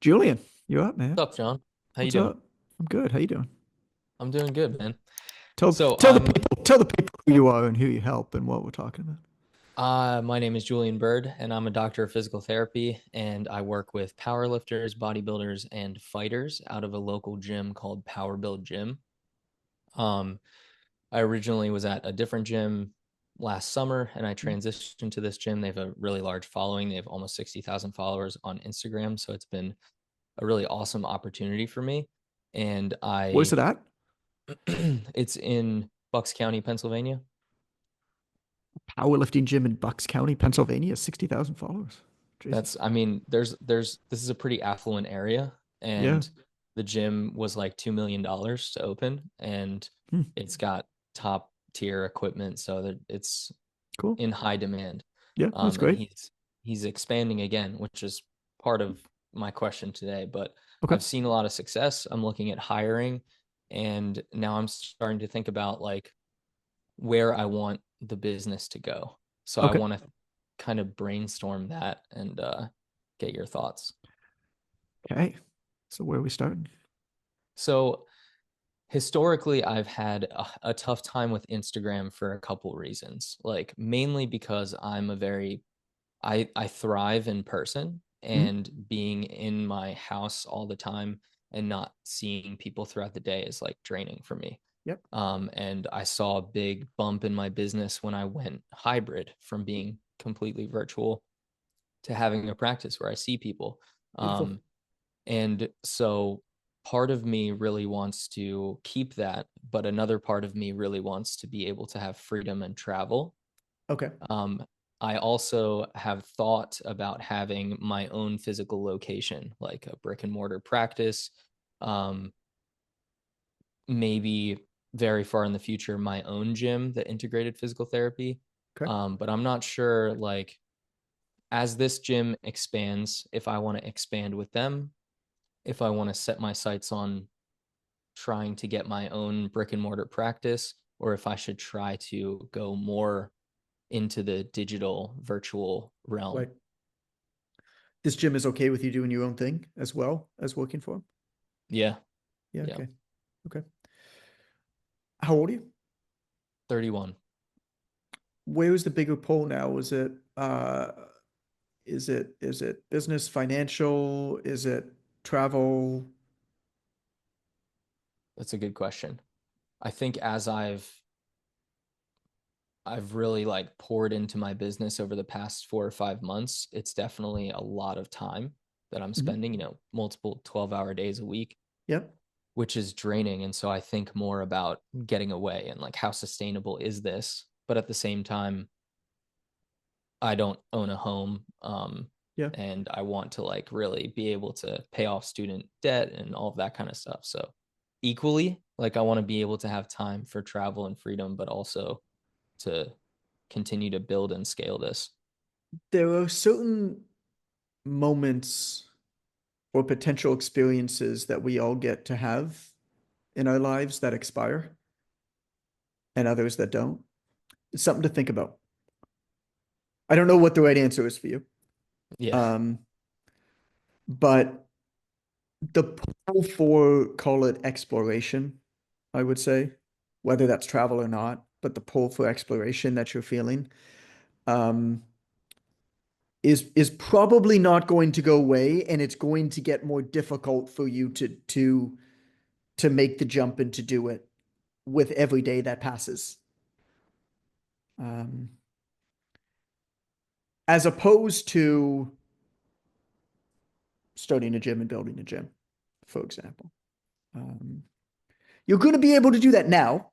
Julian, you up, man? What's up, John? How you What's doing? up? I'm good. How you doing? I'm doing good, man. Tell So, tell the people who you are and who you help and what we're talking about. my name is Julian Bird, and I'm a doctor of physical therapy, and I work with powerlifters, bodybuilders, and fighters out of a local gym called Power Build Gym. Um, I originally was at a different gym last summer, and I transitioned to this gym. They have a really large following. They have almost 60,000 followers on Instagram, so it's been a really awesome opportunity for me. And Where's it at? it's in Bucks County, Pennsylvania. Powerlifting gym in Bucks County, Pennsylvania, 60,000 followers. Jesus. I mean, this is a pretty affluent area, Yeah. and the gym was like $2 million to open, and Hmm. it's got top tier equipment, so that it's Cool. in high demand. Yeah, that's And great. he's expanding again, which is part of my question today. But Okay. I've seen a lot of success. I'm looking at hiring, and now I'm starting to think about like where I want the business to go. So I Okay. want to kind of brainstorm that and get your thoughts. Okay. So where are we starting? So historically, I've had a tough time with Instagram for a couple reasons. Like mainly because I thrive in person, Hmm. and being in my house all the time and not seeing people throughout the day is like draining for me. Yep. And I saw a big bump in my business when I went hybrid from being completely virtual to having a practice where I see people. Beautiful. Um, and so part of me really wants to keep that, but another part of me really wants to be able to have freedom and travel. Okay. Um, I also have thought about having my own physical location, like a brick and mortar practice. Um, Maybe very far in the future, my own gym that integrated physical therapy. Okay. But I'm not sure, like, as this gym expands, if I want to expand with them, if I want to set my sights on trying to get my own brick and mortar practice, or if I should try to go more into the digital virtual realm. Right. This gym is okay with you doing your own thing as well as working for him? Yeah. Yeah, Yeah. okay. Okay. How old are you? 31. Where is the bigger pull now? Is it business, financial? Is it travel? That's a good question. I think as I've really like poured into my business over the past 4 or 5 months, it's definitely a lot of time that I'm Mhm. spending, multiple 12-hour days a week, Yep. which is draining. And so I think more about getting away and like how sustainable is this? But at the same time, I don't own a home. Yeah. And I want to like really be able to pay off student debt and all of that kind of stuff. So equally, like I want to be able to have time for travel and freedom, but also to continue to build and scale this. There are certain moments or potential experiences that we all get to have in our lives that expire and others that don't. It's something to think about. I don't know what the right answer is for you. Yeah. Um, but the pull for, call it exploration, I would say, whether that's travel or not, but the pull for exploration that you're feeling, um, is probably not going to go away, and it's going to get more difficult for you to make the jump and to do it with every day that passes. Um, as opposed to starting a gym and building a gym, for example. Um, you're going to be able to do that now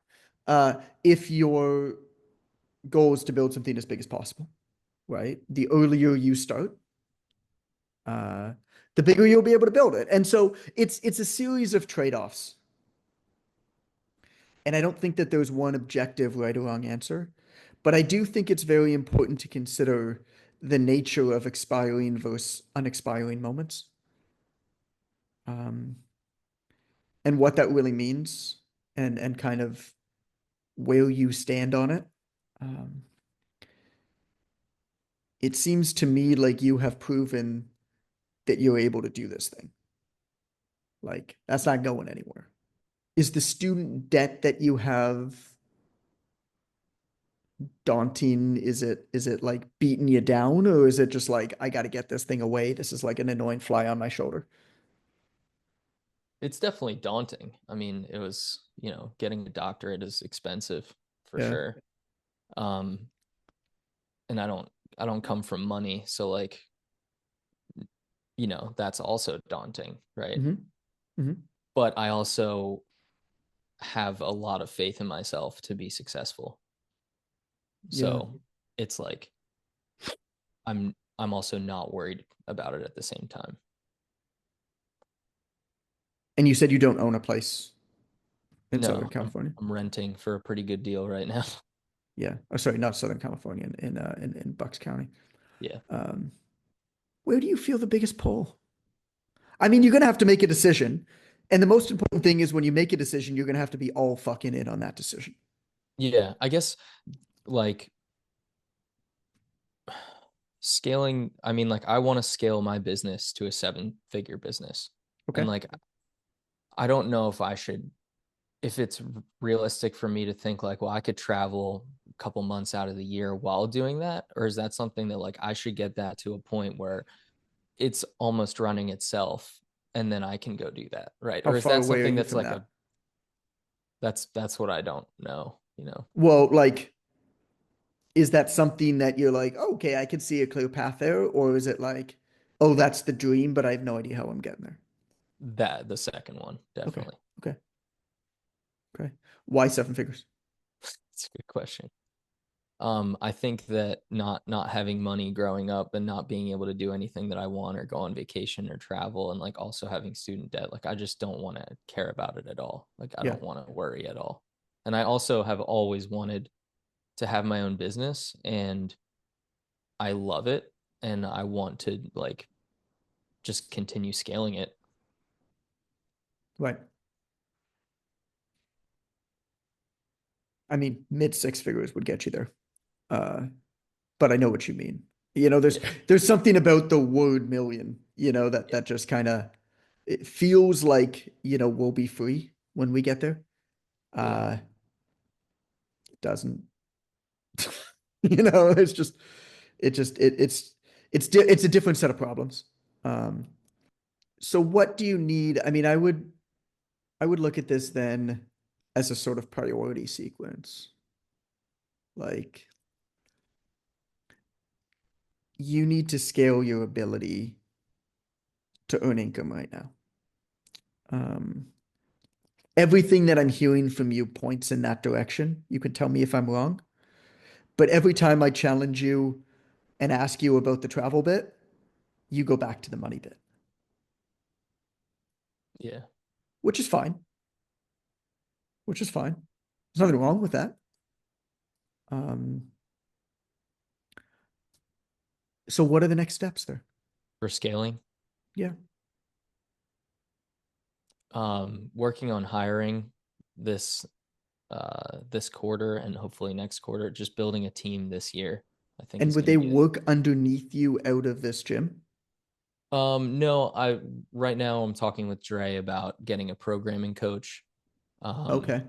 if your goal is to build something as big as possible, right? The earlier you start, uh, the bigger you'll be able to build it. And so it's a series of trade-offs. And I don't think that there's one objective right or wrong answer, but I do think it's very important to consider the nature of expiring versus unexpiring moments, um, and what that really means, and kind of where you stand on it. Um, it seems to me like you have proven that you're able to do this thing. Like that's not going anywhere. Is the student debt that you have daunting? Is it like beating you down, or is it just like I got to get this thing away? This is like an annoying fly on my shoulder. It's definitely daunting. I mean, it was, getting a doctorate is expensive for Yeah. sure. Um, and I don't come from money, so like, that's also daunting, right? Hmm. Hmm. But I also have a lot of faith in myself to be successful. Yeah. So it's like I'm also not worried about it at the same time. And you said you don't own a place in Southern No, I'm California. I'm renting for a pretty good deal right now. Yeah. Oh, sorry, not Southern California, in Bucks County. Yeah. Um, where do you feel the biggest pull? I mean, you're gonna have to make a decision, and the most important thing is when you make a decision, you're gonna have to be all fucking in on that decision. Yeah, I guess like scaling, I mean like I want to scale my business to a seven-figure business. And Okay. like I don't know if it's realistic for me to think like, well, I could travel a couple months out of the year while doing that, or is that something that like I should get that to a point where it's almost running itself and then I can go do that, right? How Or is far that away are something you that's from like a that? that's what I don't know. Well, like, is that something that you're like, oh, okay, I can see a clear path there, or is it like, oh, that's the dream, but I have no idea how I'm getting there? That the second one, Okay. definitely. Okay. Okay. Why seven figures? It's a good question. I think that not having money growing up and not being able to do anything that I want or go on vacation or travel and like also having student debt, like I just don't want to care about it at all. Like I Yeah. don't want to worry at all. And I also have always wanted to have my own business and I love it and I want to like just continue scaling it. Right. I mean, mid six figures would get you there. Uh, but I know what you mean. There's Yeah. there's something about the word million, that Yeah. that just kind of it feels like, we'll be free when we get there. Yeah. It doesn't. It's just it just it's a different set of problems. Um, so what do you need? I mean, I would look at this then as a sort of priority sequence. Like you need to scale your ability to earn income right now. Um, everything that I'm hearing from you points in that direction. You can tell me if I'm wrong, but every time I challenge you and ask you about the travel bit, you go back to the money bit, Yeah. which is fine, which is fine. There's nothing wrong with that. Um, so what are the next steps there? For scaling, Yeah. working on hiring this this quarter and hopefully next quarter, just building a team this year, I think And is would going to they be work underneath you out of this gym? no, I right now I'm talking with Dre about getting a programming coach, um, Okay.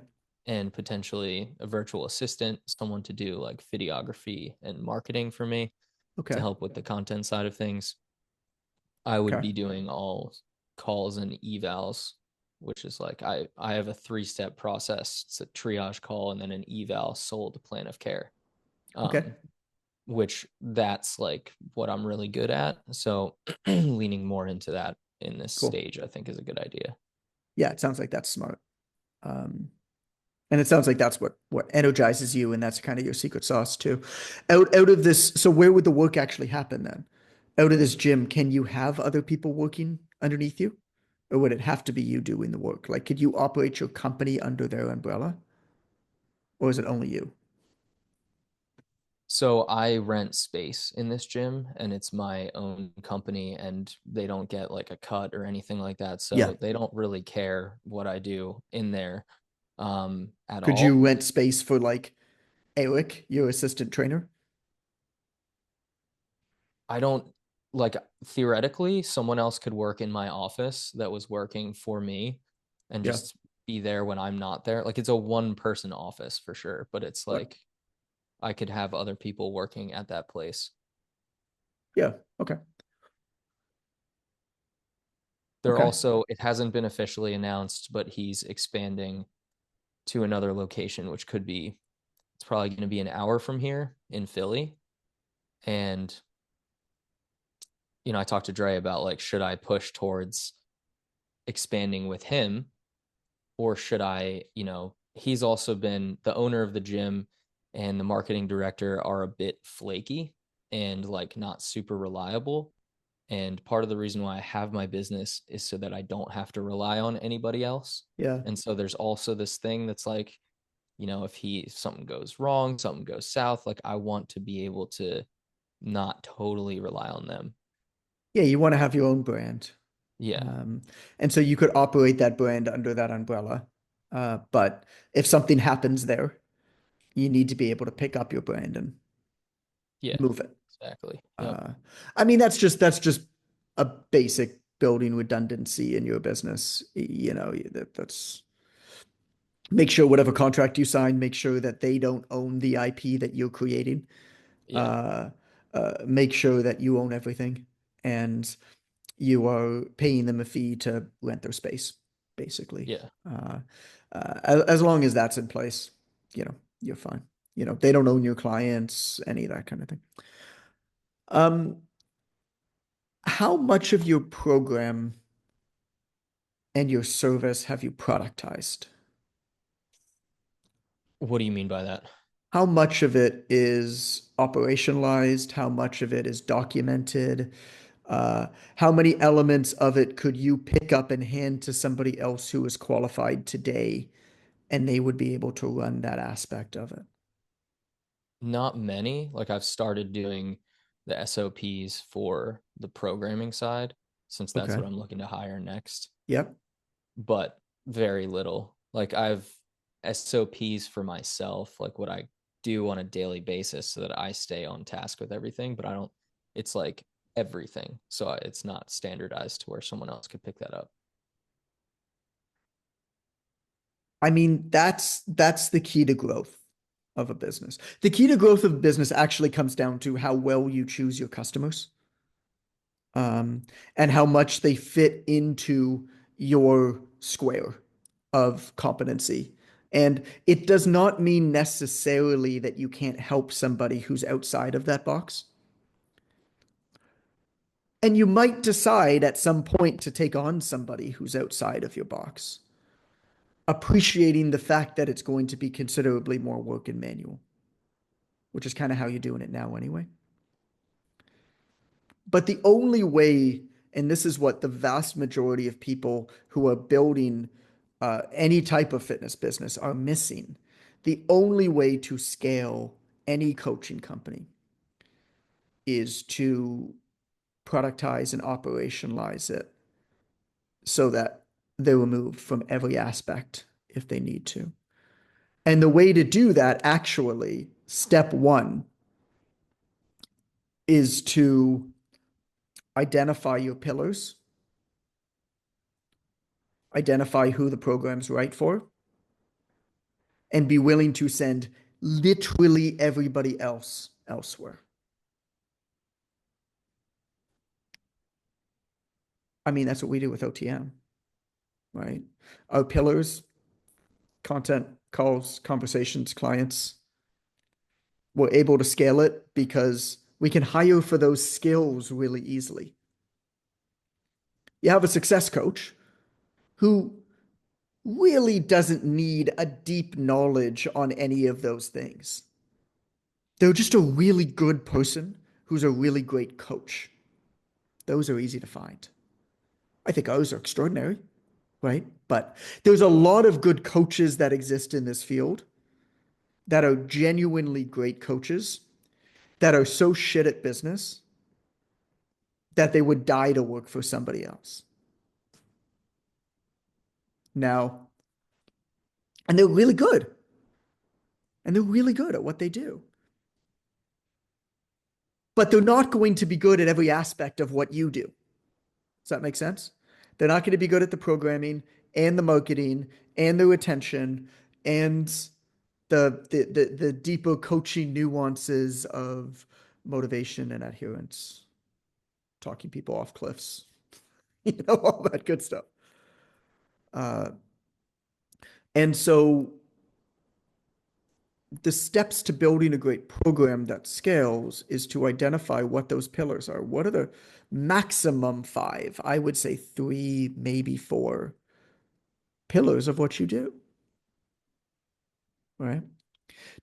and potentially a virtual assistant, someone to do like videography and marketing for me to Okay. help with the content side of things. I would Okay. be doing all calls and evals, which is like I have a three-step process. It's a triage call and then an eval sold plan of care. Okay. Um, which that's like what I'm really good at. So leaning more into that in this Cool. stage, I think is a good idea. Yeah, it sounds like that's smart. Um, and it sounds like that's what energizes you, and that's kind of your secret sauce too. Out of this, so where would the work actually happen then? Out of this gym, can you have other people working underneath you? Or would it have to be you doing the work? Like, could you operate your company under their umbrella? Or is it only you? So I rent space in this gym and it's my own company and they don't get like a cut or anything like that. Yeah. So they don't really care what I do in there at Could you all. rent space for like Eric, your assistant trainer? I don't like theoretically, someone else could work in my office that was working for me and Yeah. just be there when I'm not there. Like it's a one person office for sure, but it's But like I could have other people working at that place. yeah. Okay. There Okay. also, it hasn't been officially announced, but he's expanding to another location, which could be, it's probably going to be an hour from here in Philly. And, I talked to Dre about like, should I push towards expanding with him or should I, he's also been the owner of the gym and the marketing director are a bit flaky and like not super reliable. And part of the reason why I have my business is so that I don't have to rely on anybody else. Yeah. And so there's also this thing that's like, if something goes wrong, something goes south, like I want to be able to not totally rely on them. Yeah. You want to have your own brand. Yeah. Um, and so you could operate that brand under that umbrella. But if something happens there, you need to be able to pick up your brand and Yeah. move it. Exactly. Yep. Uh, I mean, that's just a basic building redundancy in your business. That's make sure whatever contract you sign, make sure that they don't own the IP that you're creating. Yeah. Uh, make sure that you own everything, and you are paying them a fee to rent their space, basically. Yeah. Uh, as long as that's in place, you're fine. They don't own your clients, any of that kind of thing. Um, how much of your program and your service have you productized? What do you mean by that? How much of it is operationalized? How much of it is documented? Uh, how many elements of it could you pick up and hand to somebody else who is qualified today and they would be able to run that aspect of it? Not many. Like I've started doing the SOPs for the programming side since that's Okay. what I'm looking to hire next, Yep. but very little. Like I've SOPs for myself, like what I do on a daily basis so that I stay on task with everything, but I don't, it's like everything. So it's not standardized to where someone else could pick that up. I mean, that's the key to growth of a business. The key to growth of a business actually comes down to how well you choose your customers, um, and how much they fit into your square of competency. And it does not mean necessarily that you can't help somebody who's outside of that box. And you might decide at some point to take on somebody who's outside of your box, appreciating the fact that it's going to be considerably more work and manual, which is kind of how you're doing it now anyway. But the only way, and this is what the vast majority of people who are building any type of fitness business are missing, the only way to scale any coaching company is to productize and operationalize it so that they're removed from every aspect if they need to. And the way to do that, actually, step one is to identify your pillars, identify who the program's right for, and be willing to send literally everybody else elsewhere. I mean, that's what we do with OTM, right? Our pillars, content, calls, conversations, clients, we're able to scale it because we can hire for those skills really easily. You have a success coach who really doesn't need a deep knowledge on any of those things. They're just a really good person who's a really great coach. Those are easy to find. I think ours are extraordinary, right? But there's a lot of good coaches that exist in this field that are genuinely great coaches that are so shit at business that they would die to work for somebody else. Now, and they're really good. And they're really good at what they do. but they're not going to be good at every aspect of what you do. Does that make sense? They're not going to be good at the programming and the marketing and the retention and the deeper coaching nuances of motivation and adherence, talking people off cliffs, all that good stuff. Uh, and so the steps to building a great program that scales is to identify what those pillars are. What are the maximum five? I would say three, maybe four pillars of what you do, right?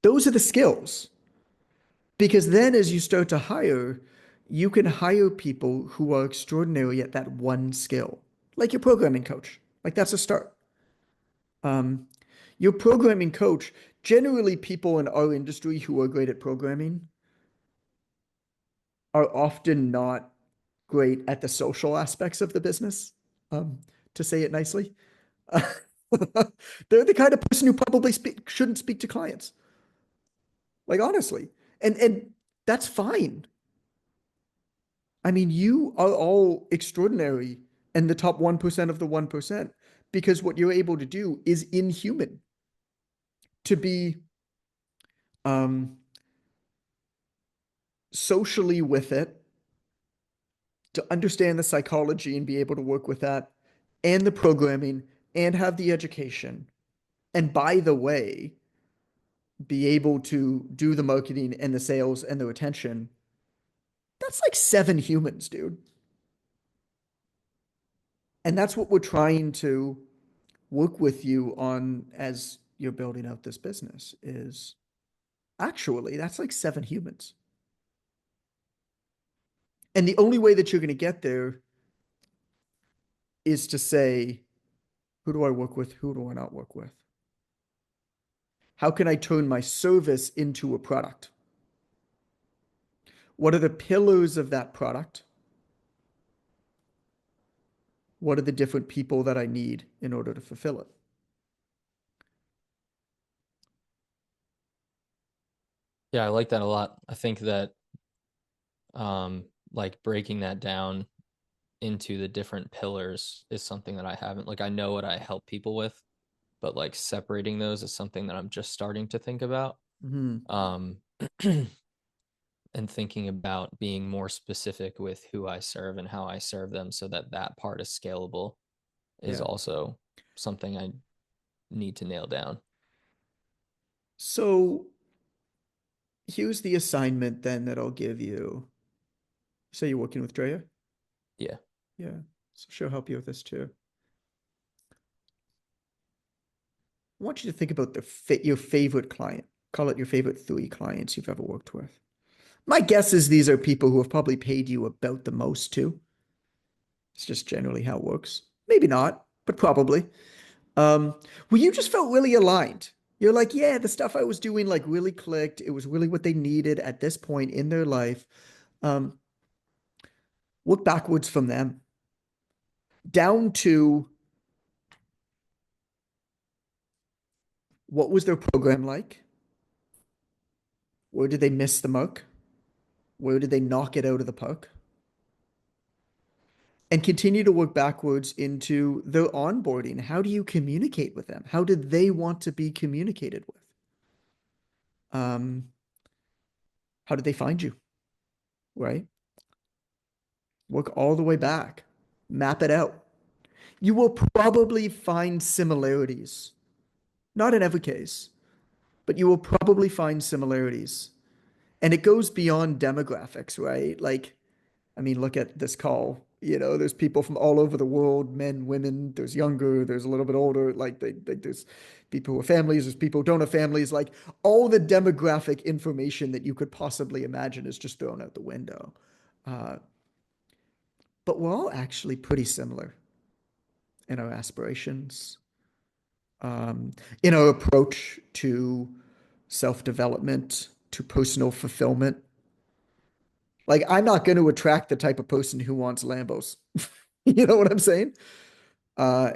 Those are the skills. Because then as you start to hire, you can hire people who are extraordinary at that one skill, like your programming coach. Like that's a start. Um, your programming coach, generally people in our industry who are great at programming are often not great at the social aspects of the business, to say it nicely. They're the kind of person who probably shouldn't speak to clients. Like honestly. And that's fine. I mean, you are all extraordinary and the top 1% of the 1% because what you're able to do is inhuman. To be um, socially with it, to understand the psychology and be able to work with that, and the programming, and have the education. And by the way, be able to do the marketing and the sales and the retention. That's like 7 humans, dude. And that's what we're trying to work with you on as you're building out this business is actually that's like 7 humans. And the only way that you're going to get there is to say, who do I work with? Who do I not work with? How can I turn my service into a product? What are the pillars of that product? What are the different people that I need in order to fulfill it? Yeah, I like that a lot. I think that like breaking that down into the different pillars is something that I haven't like I know what I help people with, but like separating those is something that I'm just starting to think about. Mm-hmm. Um and thinking about being more specific with who I serve and how I serve them so that that part is scalable is Yeah. also something I need to nail down. So here's the assignment then that I'll give you. Say you're working with Drea. Yeah. Yeah. So she'll help you with this too. I want you to think about your favorite client. Call it your favorite 3 clients you've ever worked with. My guess is these are people who have probably paid you about the most too. It's just generally how it works. Maybe not, but probably. Where you just felt really aligned. You're like, yeah, the stuff I was doing like really clicked. It was really what they needed at this point in their life. Um, Work backwards from them down to what was their program like? Where did they miss the mark? Where did they knock it out of the park? And continue to work backwards into their onboarding. How do you communicate with them? How did they want to be communicated with? Um, how did they find you? Right? Work all the way back. Map it out. You will probably find similarities. Not in every case, but you will probably find similarities. And it goes beyond demographics, right? Like, I mean, look at this call. There's people from all over the world, men, women, there's younger, there's a little bit older, like there's people who have families, there's people who don't have families, like all the demographic information that you could possibly imagine is just thrown out the window. Uh, but we're all actually pretty similar in our aspirations, um, in our approach to self-development, to personal fulfillment. Like, I'm not going to attract the type of person who wants Lambos. You know what I'm saying? Uh,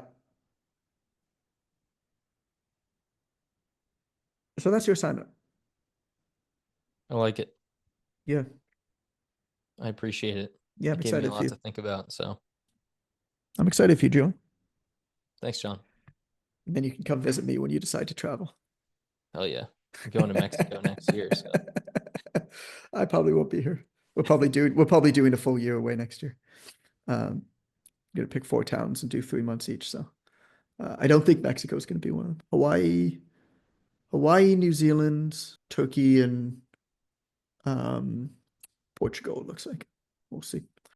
so that's your assignment. I like it. Yeah. I appreciate it. Yeah, I'm It gave me a excited for lot you. to think about. So I'm excited for you, Julian. thanks, John. And then you can come visit me when you decide to travel. Hell yeah. I'm going to Mexico next year. So I probably won't be here. We're probably doing a full year away next year. I'm gonna pick 4 towns and do 3 months each. So I don't think Mexico is gonna be one of them. Hawaii, New Zealand, Turkey, and um, Portugal. It looks like we'll see.